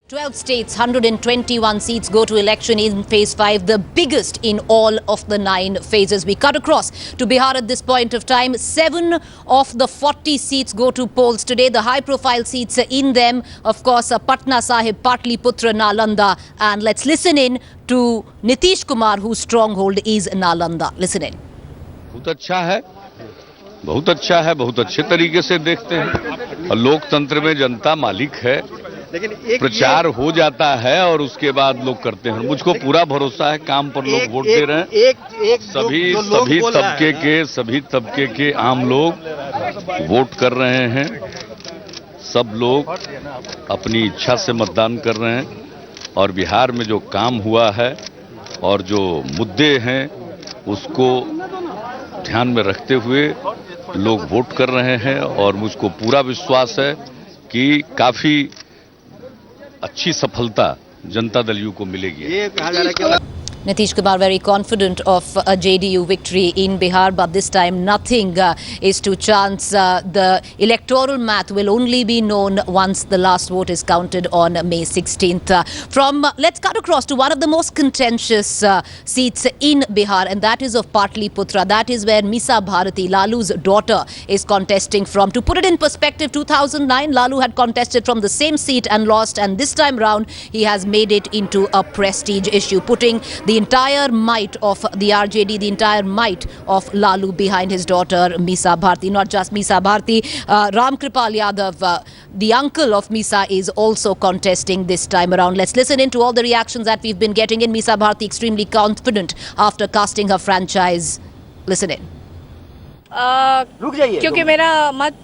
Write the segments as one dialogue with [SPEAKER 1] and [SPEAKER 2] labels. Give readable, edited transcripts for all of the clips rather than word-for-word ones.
[SPEAKER 1] 12 states, 121 seats go to election in phase 5, the biggest in all of the 9 phases. We cut across to Bihar at this point of time. 7 of the 40 seats go to polls today. The high-profile seats in them, of course, Patna Sahib, Patliputra, Nalanda. And let's listen in to Nitish Kumar, whose stronghold is Nalanda. Listen in.
[SPEAKER 2] बहुत अच्छा है, बहुत अच्छे तरीके से देखते हैं। और लोकतंत्र में जनता मालिक है, लेकिन प्रचार हो जाता है और उसके बाद लोग करते हैं। मुझको पूरा भरोसा है, काम पर लोग वोट दे रहे हैं। सभी तबके के आम लोग वोट कर रहे हैं। सब लोग अपनी इच्छा से मतदान कर रहे हैं और बिहार में जो काम हुआ है और जो मुद्दे हैं उसको ध्यान में रखते हुए लोग वोट कर रहे हैं और मुझको पूरा विश्वास है कि काफी अच्छी सफलता जनता दल यू को मिलेगी। ये कहा जा रहा है कि
[SPEAKER 1] Nitish Kumar very confident of a JDU victory in Bihar, but this time nothing is to chance. The electoral math will only be known once the last vote is counted on May 16th. Let's cut across to one of the most contentious seats in Bihar, and that is of Patliputra. That is where Misa Bharati, Lalu's daughter, is contesting from. To put it in perspective, 2009, Lalu had contested from the same seat and lost, and this time round, he has made it into a prestige issue, putting the entire might of the RJD, the entire might of Lalu behind his daughter Misa Bharati. Not just Misa Bharati, Ram Kripal Yadav, the uncle of Misa, is also contesting this time around. Let's listen in to all the reactions that we've been getting in. Misa Bharati extremely confident after casting her franchise. Listen in.
[SPEAKER 3] क्योंकि मेरा मत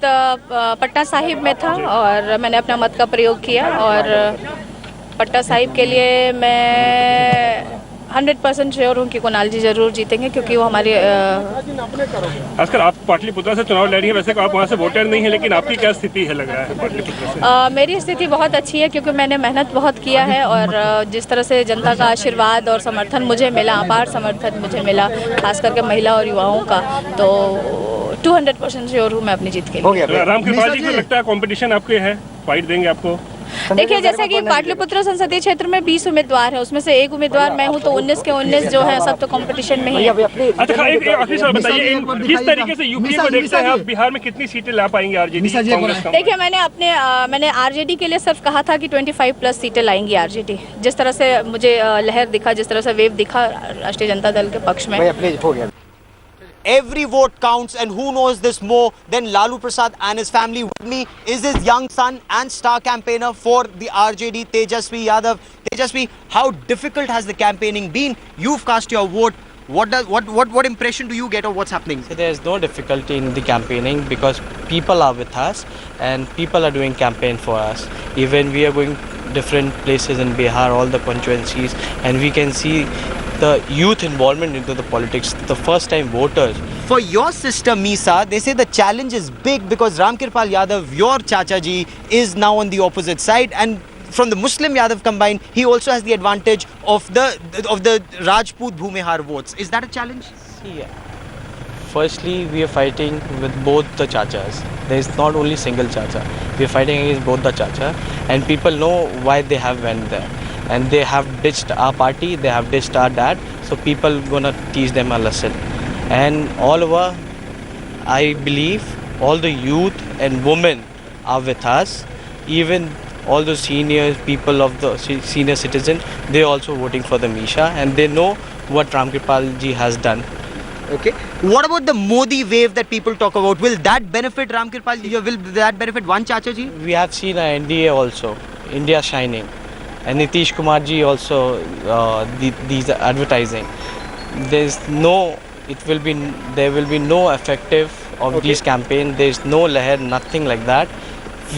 [SPEAKER 3] पटना साहिब में था और मैंने अपना मत का प्रयोग किया और पटना साहिब के लिए मैं 100% श्योर हूँ कि कुणाल जी जरूर जीतेंगे, क्योंकि वो हमारे
[SPEAKER 4] आजकल आप पाटलिपुत्रा से चुनाव लड़ रही हैं। वैसे आप वहाँ से वोटर नहीं है, लेकिन आपकी क्या स्थिति है, लग रहा है पाटलिपुत्रा से?
[SPEAKER 3] मेरी स्थिति बहुत अच्छी है, क्योंकि मैंने मेहनत बहुत किया है और जिस तरह से जनता का आशीर्वाद और समर्थन मुझे मिला, अपार समर्थन मुझे मिला, खास करके महिला और युवाओं का, तो 200% श्योर हूँ मैं अपनी जीत के लिए।
[SPEAKER 4] राम कृपाल जी को लगता है कंपटीशन आपके है, फाइट देंगे आपको?
[SPEAKER 3] देखिए, जैसा कि पाटलिपुत्र संसदीय क्षेत्र में 20 उम्मीदवार है, उसमें से एक उम्मीदवार मैं हूं, तो 19 के 19 जो है सब तो कंपटीशन में ही है।
[SPEAKER 4] अच्छा, एक आखिरी सवाल बताइए, किस तरीके से यूपी को देखते हैं आप? बिहार में कितनी सीटें ला पाएंगे आरजेडी कांग्रेस?
[SPEAKER 3] देखिए, मैंने आरजेडी के लिए सिर्फ कहा था कि 25+ सीटें लाएंगी आरजेडी। जिस तरह से मुझे लहर दिखा, जिस तरह से वेव दिखा राष्ट्रीय जनता दल के पक्ष में।
[SPEAKER 5] Every vote counts, and who knows this more than Lalu Prasad and his family. With me is his young son and star campaigner for the RJD, Tejasvi Yadav. Tejasvi, how difficult has the campaigning been? You've cast your vote. What impression do you get of what's happening?
[SPEAKER 6] So there's no difficulty in the campaigning because people are with us and people are doing campaign for us. Even we are going different places in Bihar, all the constituencies, and we can see the youth involvement into the politics, the first time voters.
[SPEAKER 5] For your sister Misa, they say the challenge is big because Ram Kripal Yadav, your Chacha ji, is now on the opposite side, and from the Muslim Yadav combined, he also has the advantage of the Rajput Bhumihar votes. Is that a challenge?
[SPEAKER 6] Yeah. Firstly, we are fighting with both the chachas. There is not only single chacha. We are fighting against both the chacha, and people know why they have went there. And they have ditched our party, they have ditched our dad, so people gonna teach them a lesson. And all over, I believe all the youth and women are with us. Even all the senior people of the senior citizens, they also voting for the Misha, and they know what Ram Kripal ji has done.
[SPEAKER 5] Okay. What about the Modi wave that people talk about? Will that benefit Ram Kripal ji? Will that benefit one Chacha ji?
[SPEAKER 6] We have seen an NDA also, India shining. And Nitish Kumar ji also, these advertising. There will be no effective of these campaign. There is no leher, nothing like that.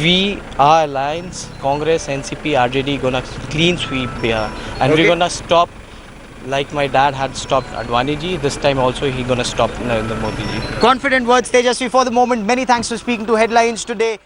[SPEAKER 6] We, our alliance, Congress, NCP, RJD, gonna clean sweep Bihar, and we're gonna stop. Like my dad had stopped Advani ji, this time also he gonna stop Narendra Modi ji.
[SPEAKER 5] Confident words, Tejasvi. For the moment, many thanks for speaking to Headlines today.